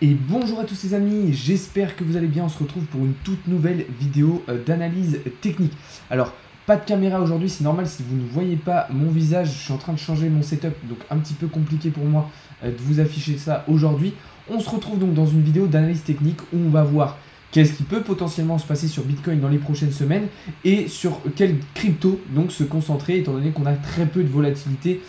Et bonjour à tous les amis, j'espère que vous allez bien. On se retrouve pour une toute nouvelle vidéo d'analyse technique. Alors, pas de caméra aujourd'hui, c'est normal si vous ne voyez pas mon visage. Je suis en train de changer mon setup, donc un petit peu compliqué pour moi de vous afficher ça aujourd'hui. On se retrouve donc dans une vidéo d'analyse technique où on va voir qu'est-ce qui peut potentiellement se passer sur Bitcoin dans les prochaines semaines et sur quelle crypto donc se concentrer étant donné qu'on a très peu de volatilité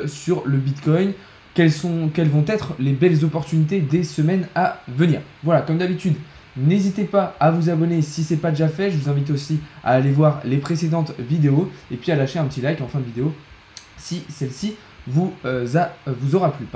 sur le Bitcoin. Quelles vont être les belles opportunités des semaines à venir. Voilà, comme d'habitude, n'hésitez pas à vous abonner si ce n'est pas déjà fait. Je vous invite aussi à aller voir les précédentes vidéos et puis à lâcher un petit like en fin de vidéo si celle-ci vous aura plu.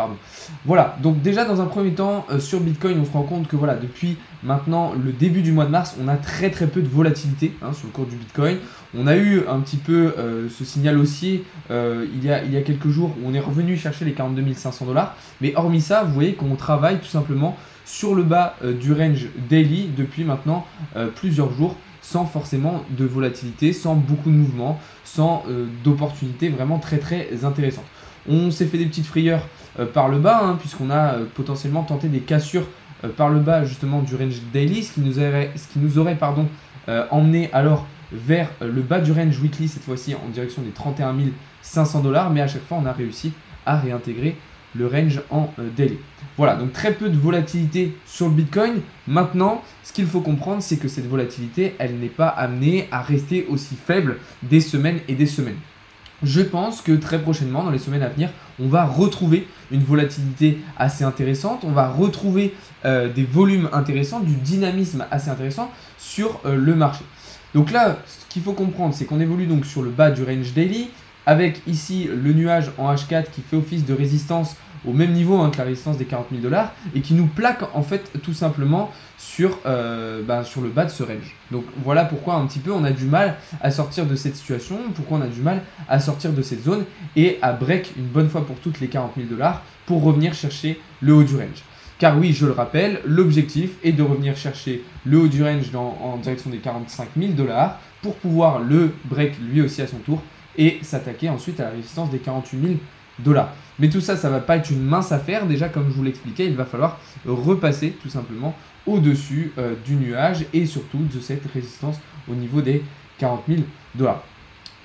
Voilà, donc déjà dans un premier temps, sur Bitcoin, on se rend compte que voilà, depuis maintenant le début du mois de mars, on a très peu de volatilité sur le cours du Bitcoin. On a eu un petit peu ce signal haussier il y a quelques jours où on est revenu chercher les 42 500 $. Mais hormis ça, vous voyez qu'on travaille tout simplement sur le bas du range daily depuis maintenant plusieurs jours, sans forcément de volatilité, sans beaucoup de mouvements, sans d'opportunités vraiment très intéressantes. On s'est fait des petites frayeurs par le bas, puisqu'on a potentiellement tenté des cassures par le bas justement du range daily, ce qui nous aurait emmené alors vers le bas du range weekly, cette fois-ci en direction des 31 500 $, mais à chaque fois on a réussi à réintégrer le range en daily. Voilà, donc très peu de volatilité sur le Bitcoin. Maintenant, ce qu'il faut comprendre, c'est que cette volatilité, elle n'est pas amenée à rester aussi faible des semaines et des semaines. Je pense que très prochainement, dans les semaines à venir, on va retrouver une volatilité assez intéressante, on va retrouver des volumes intéressants, du dynamisme assez intéressant sur le marché. Donc là, ce qu'il faut comprendre, c'est qu'on évolue donc sur le bas du range daily, avec ici le nuage en H4 qui fait office de résistance au même niveau que la résistance des 40 000 $ et qui nous plaque en fait tout simplement sur le bas de ce range. Donc voilà pourquoi un petit peu on a du mal à sortir de cette situation, pourquoi on a du mal à sortir de cette zone et à break une bonne fois pour toutes les 40 000 $ pour revenir chercher le haut du range. Car oui, je le rappelle, l'objectif est de revenir chercher le haut du range en direction des 45 000 $ pour pouvoir le break lui aussi à son tour et s'attaquer ensuite à la résistance des 48 000 $. Mais tout ça, ça ne va pas être une mince affaire. Déjà, comme je vous l'expliquais, il va falloir repasser tout simplement au-dessus du nuage et surtout de cette résistance au niveau des 40 000 $.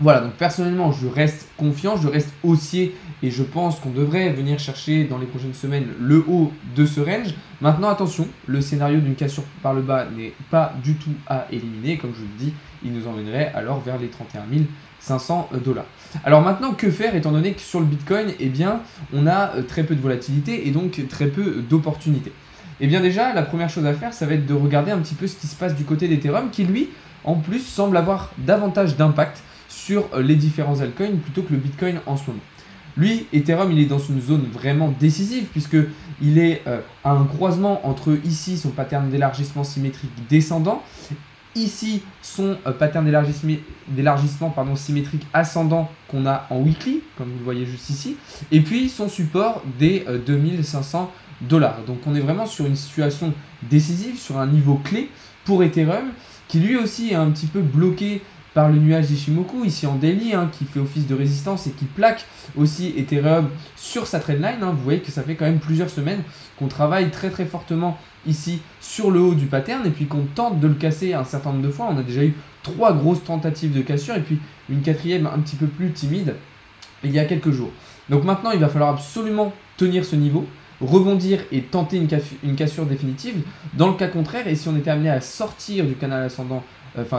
Voilà, donc personnellement, je reste confiant, je reste haussier et je pense qu'on devrait venir chercher dans les prochaines semaines le haut de ce range. Maintenant, attention, le scénario d'une cassure par le bas n'est pas du tout à éliminer. Comme je vous le dis, il nous emmènerait alors vers les 31 500 $. Alors maintenant, que faire étant donné que sur le Bitcoin, eh bien, on a très peu de volatilité et donc très peu d'opportunités. Eh bien déjà, la première chose à faire, ça va être de regarder un petit peu ce qui se passe du côté d'Ethereum qui, lui, en plus, semble avoir davantage d'impact sur les différents altcoins plutôt que le Bitcoin en ce moment. Lui, Ethereum, il est dans une zone vraiment décisive puisqu'il est à un croisement entre ici son pattern d'élargissement symétrique descendant, ici son pattern d'élargissement symétrique ascendant qu'on a en weekly, comme vous le voyez juste ici, et puis son support des 2500 $. Donc on est vraiment sur une situation décisive, sur un niveau clé pour Ethereum, qui lui aussi est un petit peu bloqué par le nuage d'Ishimoku, ici en daily, qui fait office de résistance et qui plaque aussi Ethereum sur sa trendline. Vous voyez que ça fait quand même plusieurs semaines qu'on travaille très fortement ici sur le haut du pattern et puis qu'on tente de le casser un certain nombre de fois. On a déjà eu 3 grosses tentatives de cassure et puis une quatrième un petit peu plus timide il y a quelques jours. Donc maintenant, il va falloir absolument tenir ce niveau, rebondir et tenter une cassure définitive. Dans le cas contraire, et si on était amené à sortir du canal ascendant,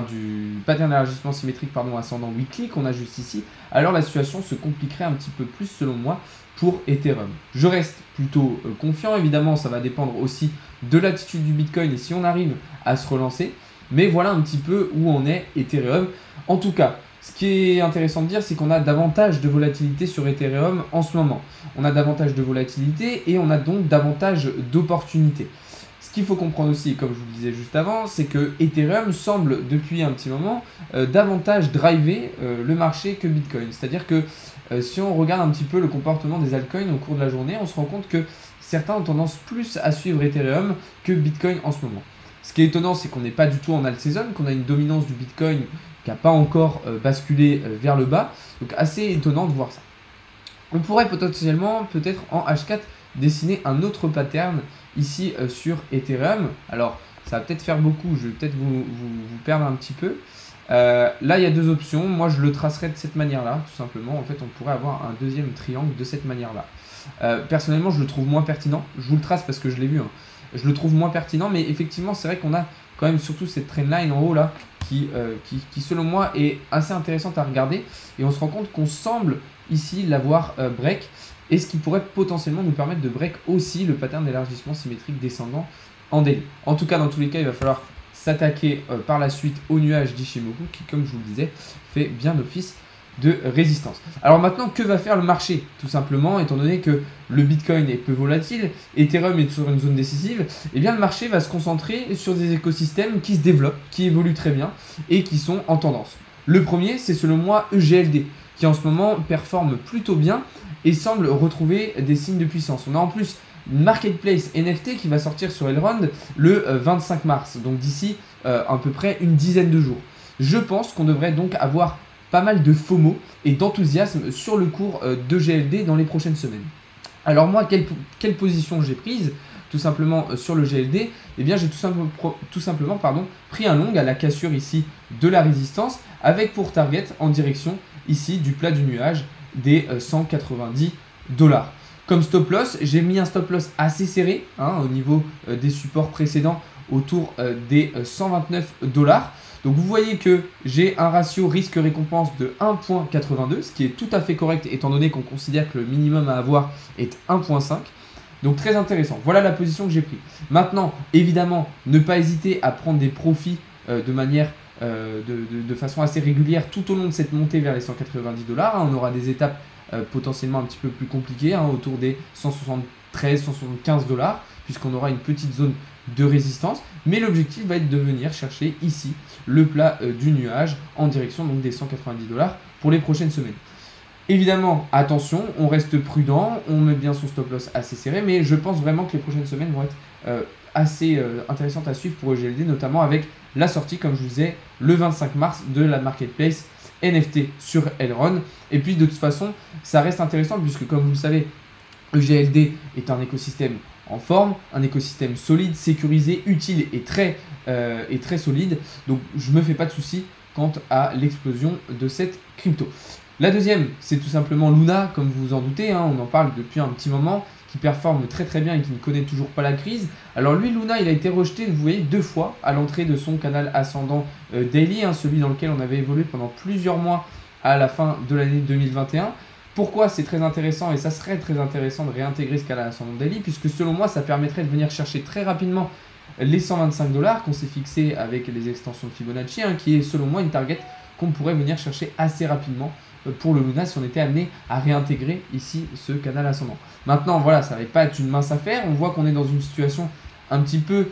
du pattern d'élargissement symétrique ascendant weekly qu'on a juste ici, alors la situation se compliquerait un petit peu plus selon moi pour Ethereum. Je reste plutôt confiant, évidemment ça va dépendre aussi de l'attitude du Bitcoin et si on arrive à se relancer, mais voilà un petit peu où on est Ethereum. En tout cas, ce qui est intéressant de dire, c'est qu'on a davantage de volatilité sur Ethereum en ce moment. On a davantage de volatilité et on a donc davantage d'opportunités. Ce qu'il faut comprendre aussi, comme je vous le disais juste avant, c'est que Ethereum semble depuis un petit moment davantage driver le marché que Bitcoin. C'est-à-dire que si on regarde un petit peu le comportement des altcoins au cours de la journée, on se rend compte que certains ont tendance plus à suivre Ethereum que Bitcoin en ce moment. Ce qui est étonnant, c'est qu'on n'est pas du tout en alt season, qu'on a une dominance du Bitcoin qui n'a pas encore basculé vers le bas. Donc assez étonnant de voir ça. On pourrait potentiellement, peut-être en H4, dessiner un autre pattern ici sur Ethereum. Alors, ça va peut-être faire beaucoup, je vais peut-être vous perdre un petit peu. Là, il y a deux options. Moi, je le tracerai de cette manière-là, tout simplement. En fait, on pourrait avoir un deuxième triangle de cette manière-là. Personnellement, je le trouve moins pertinent. Je vous le trace parce que je l'ai vu. Hein. Je le trouve moins pertinent, mais effectivement, c'est vrai qu'on a quand même surtout cette trendline en haut là, qui selon moi est assez intéressante à regarder. Et on se rend compte qu'on semble ici l'avoir break. Et ce qui pourrait potentiellement nous permettre de break aussi le pattern d'élargissement symétrique descendant en daily. En tout cas, dans tous les cas, il va falloir s'attaquer par la suite au nuage d'Ichimoku qui, comme je vous le disais, fait bien office de résistance. Alors maintenant, que va faire le marché? Tout simplement, étant donné que le Bitcoin est peu volatile, Ethereum est sur une zone décisive, eh bien le marché va se concentrer sur des écosystèmes qui se développent, qui évoluent très bien et qui sont en tendance. Le premier, c'est selon moi EGLD, qui en ce moment performe plutôt bien et semble retrouver des signes de puissance. On a en plus une marketplace NFT qui va sortir sur Elrond le 25 mars, donc d'ici à peu près une dizaine de jours. Je pense qu'on devrait donc avoir pas mal de FOMO et d'enthousiasme sur le cours de GLD dans les prochaines semaines. Alors moi, quelle position j'ai prise tout simplement sur le GLD? Eh bien, j'ai tout simplement pris un long à la cassure ici de la résistance avec pour target en direction ici du plat du nuage des 190 $. Comme stop loss, j'ai mis un stop loss assez serré au niveau des supports précédents autour des 129 $. Donc vous voyez que j'ai un ratio risque-récompense de 1.82, ce qui est tout à fait correct étant donné qu'on considère que le minimum à avoir est 1.5. Donc très intéressant. Voilà la position que j'ai prise. Maintenant, évidemment, ne pas hésiter à prendre des profits de manière de façon assez régulière tout au long de cette montée vers les 190 $. On aura des étapes potentiellement un petit peu plus compliquées, autour des 173, 175 $, puisqu'on aura une petite zone de résistance. Mais l'objectif va être de venir chercher ici le plat du nuage en direction donc des 190 $ pour les prochaines semaines. Évidemment, attention, on reste prudent, on met bien son stop loss assez serré, mais je pense vraiment que les prochaines semaines vont être assez intéressantes à suivre pour EGLD, notamment avec la sortie, comme je vous disais, le 25 mars de la marketplace NFT sur Elrond. Et puis de toute façon, ça reste intéressant puisque comme vous le savez, EGLD est un écosystème en forme, un écosystème solide, sécurisé, utile et très solide. Donc je ne me fais pas de soucis quant à l'explosion de cette crypto. La deuxième, c'est tout simplement Luna, comme vous vous en doutez, on en parle depuis un petit moment, qui performe très très bien et qui ne connaît toujours pas la crise. Alors lui, Luna, il a été rejeté, vous voyez, 2 fois à l'entrée de son canal ascendant daily, celui dans lequel on avait évolué pendant plusieurs mois à la fin de l'année 2021. Pourquoi c'est très intéressant et ça serait très intéressant de réintégrer ce canal ascendant daily, puisque selon moi, ça permettrait de venir chercher très rapidement les 125 $ qu'on s'est fixé avec les extensions de Fibonacci, qui est selon moi une target qu'on pourrait venir chercher assez rapidement pour le Luna si on était amené à réintégrer ici ce canal ascendant. Maintenant, voilà, ça ne va pas être une mince affaire. On voit qu'on est dans une situation un petit peu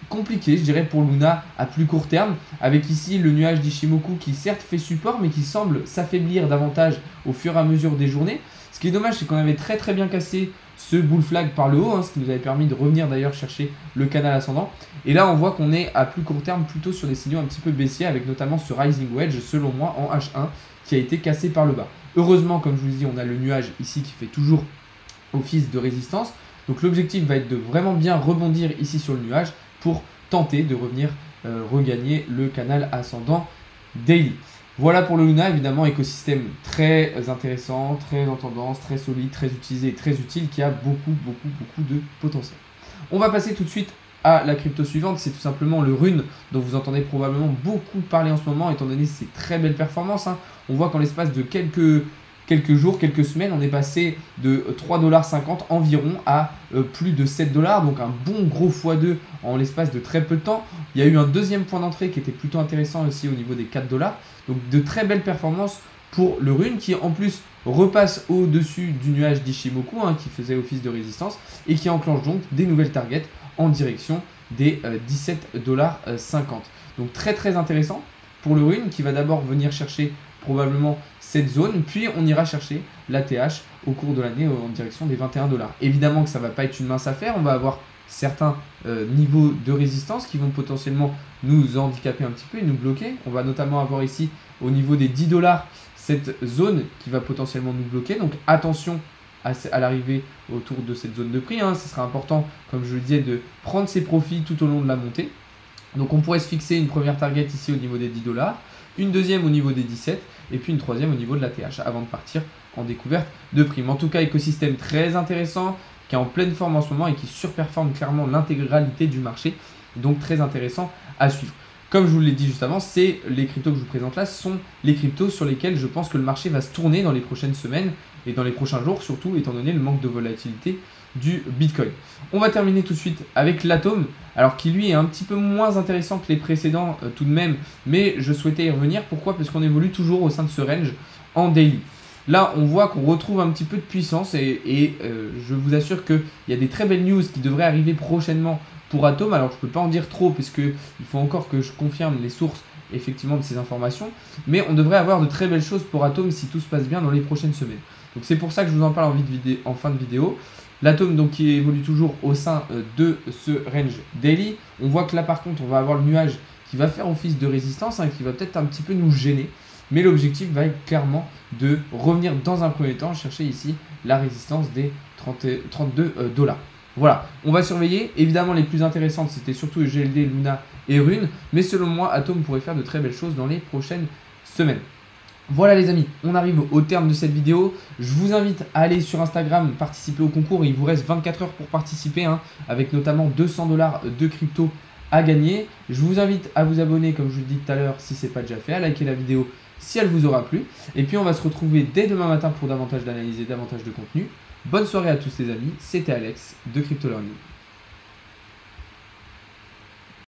compliquée, je dirais, pour Luna à plus court terme, avec ici le nuage d'Ichimoku qui certes fait support, mais qui semble s'affaiblir davantage au fur et à mesure des journées. Ce qui est dommage, c'est qu'on avait très très bien cassé ce bull flag par le haut, ce qui nous avait permis de revenir d'ailleurs chercher le canal ascendant. Et là, on voit qu'on est à plus court terme plutôt sur des signaux un petit peu baissiers, avec notamment ce rising wedge, selon moi, en H1, qui a été cassé par le bas. Heureusement, comme je vous dis, on a le nuage ici qui fait toujours office de résistance. Donc l'objectif va être de vraiment bien rebondir ici sur le nuage pour tenter de revenir regagner le canal ascendant daily. Voilà pour le Luna, évidemment, écosystème très intéressant, très en tendance, très solide, très utilisé et très utile, qui a beaucoup de potentiel. On va passer tout de suite à la crypto suivante, c'est tout simplement le Rune, dont vous entendez probablement beaucoup parler en ce moment, étant donné ses très belles performances. On voit qu'en l'espace de quelques jours, quelques semaines, on est passé de 3,50 $ environ à plus de 7 $, donc un bon gros x2 en l'espace de très peu de temps. Il y a eu un deuxième point d'entrée qui était plutôt intéressant aussi au niveau des 4 $, donc de très belles performances pour le Rune qui en plus repasse au-dessus du nuage d'Ichimoku qui faisait office de résistance et qui enclenche donc des nouvelles targets en direction des 17,50 $. Donc très très intéressant pour le Rune qui va d'abord venir chercher probablement cette zone, puis on ira chercher l'ATH au cours de l'année en direction des 21 $. Évidemment que ça ne va pas être une mince affaire, on va avoir certains niveaux de résistance qui vont potentiellement nous handicaper un petit peu et nous bloquer. On va notamment avoir ici au niveau des 10 $ cette zone qui va potentiellement nous bloquer, donc attention à l'arrivée autour de cette zone de prix. Ce sera important, comme je le disais, de prendre ses profits tout au long de la montée. Donc on pourrait se fixer une première target ici au niveau des 10 $, une deuxième au niveau des 17 et puis une troisième au niveau de la TH avant de partir en découverte de prix. Mais en tout cas, écosystème très intéressant qui est en pleine forme en ce moment et qui surperforme clairement l'intégralité du marché. Donc très intéressant à suivre. Comme je vous l'ai dit juste avant, les cryptos que je vous présente là sont les cryptos sur lesquels je pense que le marché va se tourner dans les prochaines semaines et dans les prochains jours, surtout étant donné le manque de volatilité du Bitcoin. On va terminer tout de suite avec l'Atom, alors qui lui est un petit peu moins intéressant que les précédents tout de même, mais je souhaitais y revenir. Pourquoi? Parce qu'on évolue toujours au sein de ce range en daily. Là, on voit qu'on retrouve un petit peu de puissance et je vous assure qu'il y a des très belles news qui devraient arriver prochainement pour Atom. Alors, je ne peux pas en dire trop parce qu'il faut encore que je confirme les sources effectivement de ces informations, mais on devrait avoir de très belles choses pour Atom si tout se passe bien dans les prochaines semaines. Donc, c'est pour ça que je vous en parle en fin de vidéo. L'Atom donc qui évolue toujours au sein de ce range daily. On voit que là par contre on va avoir le nuage qui va faire office de résistance, qui va peut-être un petit peu nous gêner. Mais l'objectif va être clairement de revenir dans un premier temps, chercher ici la résistance des 32 $. Voilà, on va surveiller. Évidemment les plus intéressantes c'était surtout GLD, Luna et Rune. Mais selon moi Atom pourrait faire de très belles choses dans les prochaines semaines. Voilà les amis, on arrive au terme de cette vidéo. Je vous invite à aller sur Instagram, participer au concours. Il vous reste 24 heures pour participer, avec notamment 200 $ de crypto à gagner. Je vous invite à vous abonner, comme je vous le dis tout à l'heure, si ce n'est pas déjà fait, à liker la vidéo si elle vous aura plu. Et puis on va se retrouver dès demain matin pour davantage d'analyses et davantage de contenu. Bonne soirée à tous les amis, c'était Alex de Crypto Learning.